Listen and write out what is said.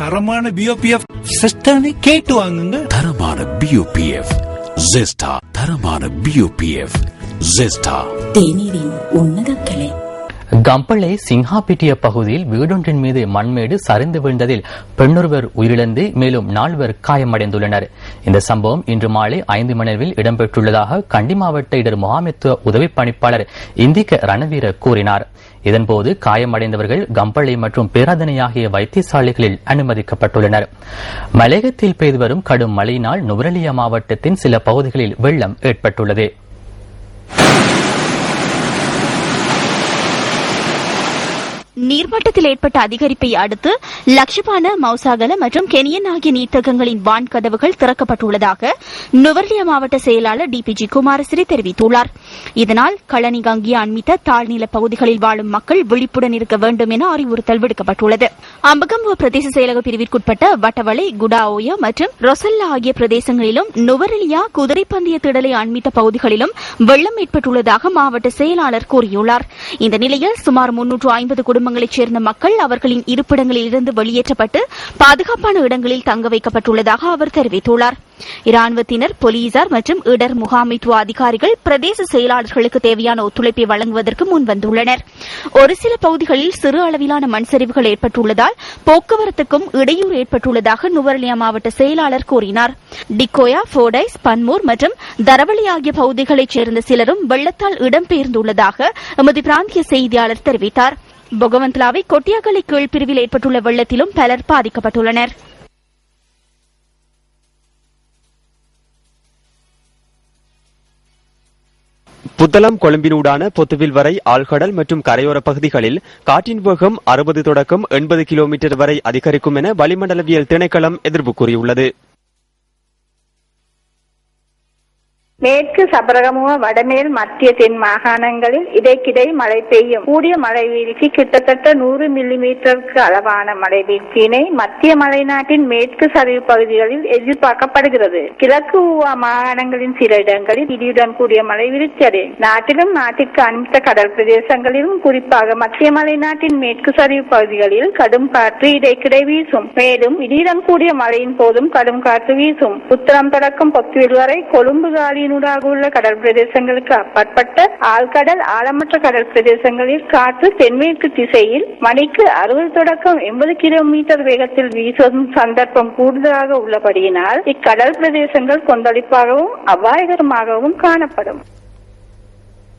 தரமான பிஓபிஎஃப் சிஸ்டர்னே கேட்டு வாங்குங்க. தரமான பிஓபிஎஃப் ஜெஸ்டா. தரமான பிஓபிஎஃப் ஜெஸ்டா. தேநீரின் உன்னத கிளை. கம்பளை சிங்காபிட்டிய பகுதியில் வீடொன்றின் மீது மண்மேடு சரிந்து வீழ்ந்ததில் பெண்ணொருவர் உயிரிழந்து மேலும் 4 காயமடைந்துள்ளனர். இந்த சம்பவம் இன்று மாலை 5 மணியில் இடம்பெற்றுள்ளதாக கண்டி மாவட்ட இடர் முகாமைத்துவ உதவி பணிப்பாளர் இந்திக ரணவீர கூறினார். இதன்போது காயமடைந்தவர்கள் கம்பளை மற்றும் பேராதனை ஆகிய வைத்தியசாலைகளில் அனுமதிக்கப்பட்டுள்ளனர். மலையகத்தில் பெய்து வரும் கடும் மழையினால் நுவரெலியா மாவட்டத்தின் சில பகுதிகளில் வெள்ளம் ஏற்பட்டுள்ளது. நீர்மட்டத்தில் ஏற்பட்ட அதிகரிப்பை அடுத்து லக்ஷபான, மௌசாகல மற்றும் கெனியன் ஆகிய நீர்த்தகங்களின் வான் கதவுகள் திறக்கப்பட்டுள்ளதாக நுவரெலியா மாவட்ட செயலாளர் டிபிஜி குமாரசிறி தெரிவித்துள்ளார். இதனால் களனி கங்கியா அண்மித்த தாழ்நில பகுதிகளில் வாழும் மக்கள் விழிப்புடன் இருக்க வேண்டும் என அறிவுறுத்தல் விடுக்கப்பட்டுள்ளது. அம்பகம்புவ பிரதேச செயலக பிரிவிற்குட்பட்ட வட்டவளை, குடாஓயா மற்றும் ரொசல்லா ஆகிய பிரதேசங்களிலும் நுவரெலியா, குதிரைப்பந்தய திடலை அண்மித்த பகுதிகளிலும் வெள்ளம் ஏற்பட்டுள்ளதாக மாவட்ட செயலாளர் கூறியுள்ளார். இந்த நிலையில் சுமார் 350 குடும்பங்களைச் சேர்ந்த மக்கள் அவர்களின் இருப்பிடங்களில் இருந்து வெளியேற்றப்பட்டு பாதுகாப்பான இடங்களில் தங்க வைக்கப்பட்டுள்ளதாக அவர் தெரிவித்துள்ளார். இராணுவத்தினர், போலீசார் மற்றும் இடர் முகாமைத்துவ அதிகாரிகள் பிரதேச செயலாளர்களுக்கு தேவையான ஒத்துழைப்பை வழங்குவதற்கு முன்வந்துள்ளனர். ஒரு சில பகுதிகளில் சிறு அளவிலான மண் சரிவுகள் ஏற்பட்டுள்ளதால் போக்குவரத்துக்கும் இடையூறு ஏற்பட்டுள்ளதாக நுவரெலியா மாவட்ட செயலாளர் கூறினார். டிக்கோயா, போடைஸ், பன்மூர் மற்றும் தரவளி ஆகிய பகுதிகளைச் சேர்ந்த சிலரும் வெள்ளத்தால் இடம்பெயர்ந்துள்ளதாக எமது பிராந்திய செய்தியாளர் தெரிவித்தார். பொகவந்தலாவை கொட்டியாகலை கீழ் பிரிவில் ஏற்பட்டுள்ள வெள்ளத்திலும் பலர் பாதிக்கப்பட்டுள்ளனர். புத்தளம் கொழும்பினூடான பொத்துவில் வரை ஆழ்கடல் மற்றும் கரையோர பகுதிகளில் காற்றின் வேகம் 60 தொடக்கம் 80 கிலோமீட்டர் வரை அதிகரிக்கும் என வளிமண்டலவியல் திணைக்களம் எதிர்ப்பு கூறியுள்ளது. மேற்கு சபரகமுவ, வடமேல் மத்திய தென் மாகாணங்களில் இடைக்கிடை மழை பெய்யும். கூடிய மழை வீழ்ச்சி கிட்டத்தட்ட 100 மில்லிமீட்டருக்கு அளவான மழை வீழ்ச்சியினை மத்திய மலைநாட்டின் மேற்கு சரிவு பகுதிகளில் எதிர்பார்க்கப்படுகிறது. கிழக்கு ஊவா மாகாணங்களின் சில இடங்களில் இடியுடன் கூடிய மழை வீழ்ச்சி அடையும். நாட்டிலும் நாட்டிற்கு அண்மித்த கடல் பிரதேசங்களிலும் குறிப்பாக மத்திய மலைநாட்டின் மேற்கு சரிவு பகுதிகளில் கடும் காற்று இடைக்கிடை வீசும். மேலும் இடியுடன் கூடிய மழையின் போதும் கடும் காற்று வீசும். புத்தளம் தொடக்கம் பொத்துவில் வரை கொழும்பு காலி உள்ள கடல் பிரதேசங்களுக்கு அப்பாற்பட்ட ஆழ்கடல், ஆழமற்ற கடல் பிரதேசங்களில் காற்று தென்மேற்கு திசையில் மணிக்கு 60 தொடக்கம் 80 கிலோமீட்டர் வேகத்தில் வீசும் சந்தர்ப்பம் கூடுதலாக உள்ளபடியினால் இக்கடல் பிரதேசங்கள் கொந்தளிப்பாகவும் அபாயகரமாகவும் காணப்படும்.